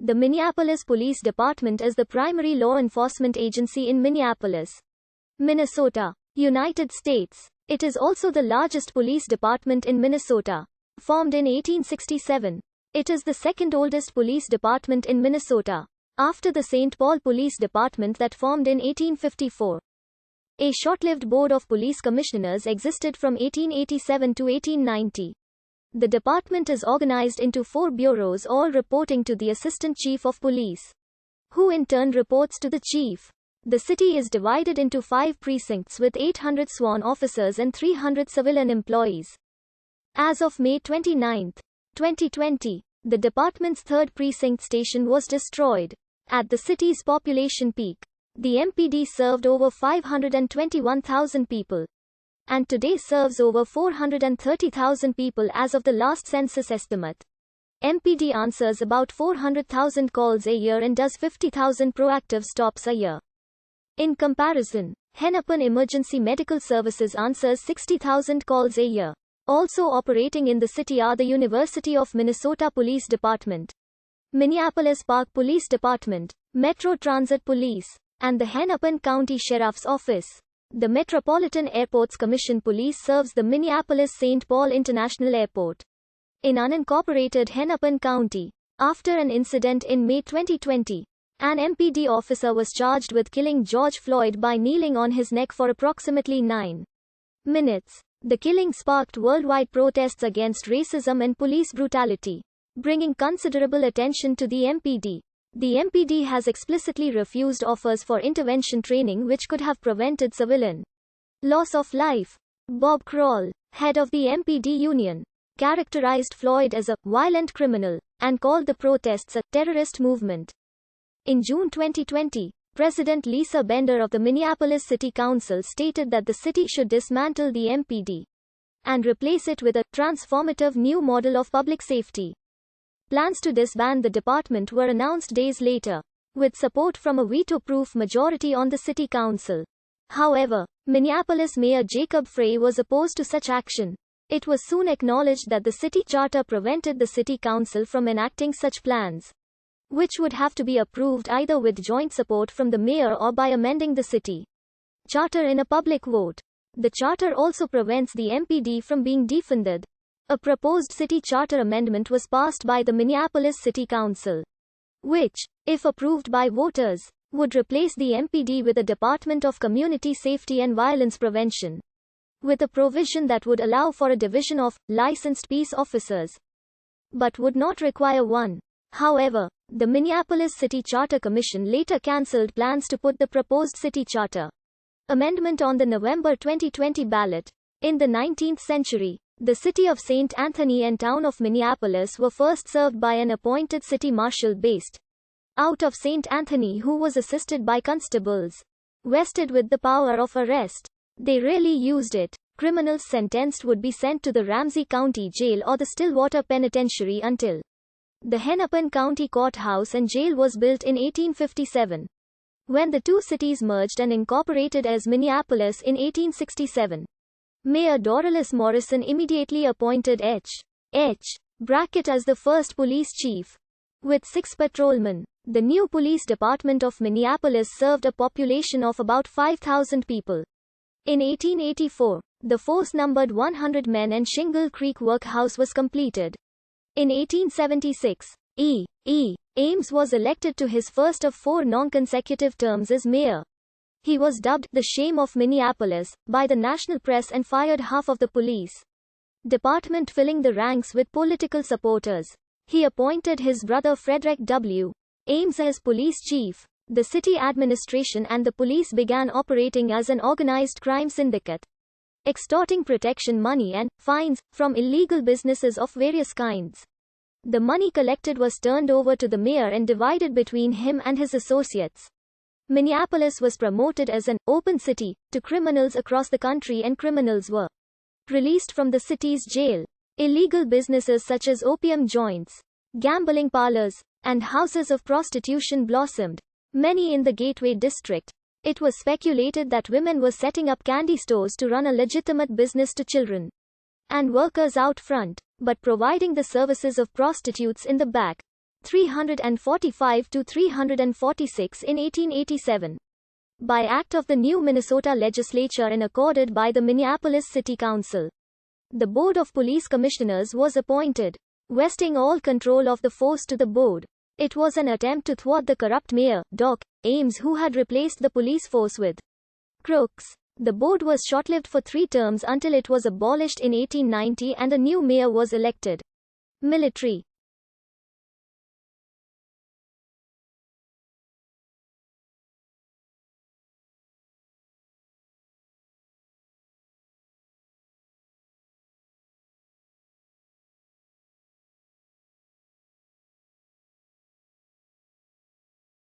The Minneapolis Police Department is the primary law enforcement agency in Minneapolis, Minnesota, United States. It is also the largest police department in Minnesota. Formed in 1867, it is the second oldest police department in Minnesota, after the St. Paul Police Department that formed in 1854. A short-lived Board of Police Commissioners existed from 1887 to 1890. The department is organized into 4 bureaus, all reporting to the Assistant Chief of Police, who in turn reports to the Chief. The city is divided into 5 precincts with 800 sworn officers and 300 civilian employees. As of May 29, 2020, the department's 3rd precinct station was destroyed. At the city's population peak, the MPD served over 521,000 people, and today serves over 430,000 people as of the last census estimate. MPD answers about 400,000 calls a year and does 50,000 proactive stops a year. In comparison, Hennepin Emergency Medical Services answers 60,000 calls a year. Also operating in the city are the University of Minnesota Police Department, Minneapolis Park Police Department, Metro Transit Police, and the Hennepin County Sheriff's Office. The Metropolitan Airports Commission Police serves the Minneapolis-St. Paul International Airport in unincorporated Hennepin County. After an incident in May 2020, an MPD officer was charged with killing George Floyd by kneeling on his neck for approximately 9 minutes. The killing sparked worldwide protests against racism and police brutality, bringing considerable attention to the MPD. The MPD has explicitly refused offers for intervention training which could have prevented civilian loss of life. Bob Kroll, head of the MPD union, characterized Floyd as a violent criminal and called the protests a terrorist movement. In June 2020, President Lisa Bender of the Minneapolis City Council stated that the city should dismantle the MPD and replace it with a transformative new model of public safety. Plans to disband the department were announced days later, with support from a veto-proof majority on the city council. However, Minneapolis Mayor Jacob Frey was opposed to such action. It was soon acknowledged that the city charter prevented the city council from enacting such plans, which would have to be approved either with joint support from the mayor or by amending the city charter in a public vote. The charter also prevents the MPD from being defunded. A proposed city charter amendment was passed by the Minneapolis City Council, which, if approved by voters, would replace the MPD with a Department of Community Safety and Violence Prevention, with a provision that would allow for a division of licensed peace officers, but would not require one. However, the Minneapolis City Charter Commission later cancelled plans to put the proposed city charter amendment on the November 2020 ballot. In the 19th century, the city of St. Anthony and town of Minneapolis were first served by an appointed city marshal based out of St. Anthony who was assisted by constables vested with the power of arrest. They rarely used it. Criminals sentenced would be sent to the Ramsey County Jail or the Stillwater Penitentiary until the Hennepin County Courthouse and Jail was built in 1857. When the two cities merged and incorporated as Minneapolis in 1867, Mayor Doralice Morrison immediately appointed H. Brackett as the first police chief. With 6 patrolmen, the new police department of Minneapolis served a population of about 5,000 people. In 1884, the force numbered 100 men and Shingle Creek Workhouse was completed. In 1876, Ames was elected to his first of 4 non-consecutive terms as mayor. He was dubbed the Shame of Minneapolis by the national press and fired half of the police department, filling the ranks with political supporters. He appointed his brother Frederick W. Ames as police chief. The city administration and the police began operating as an organized crime syndicate, extorting protection money and fines from illegal businesses of various kinds. The money collected was turned over to the mayor and divided between him and his associates. Minneapolis was promoted as an open city to criminals across the country, and criminals were released from the city's jail. Illegal businesses such as opium joints, gambling parlors, and houses of prostitution blossomed, many in the Gateway District. It was speculated that women were setting up candy stores to run a legitimate business to children and workers out front, but providing the services of prostitutes in the back. 345 to 346 in 1887. By act of the new Minnesota legislature and accorded by the Minneapolis City Council. The Board of Police Commissioners was appointed, vesting all control of the force to the board. It was an attempt to thwart the corrupt mayor, Doc Ames, who had replaced the police force with crooks. The board was short-lived for 3 terms until it was abolished in 1890 and a new mayor was elected. Military.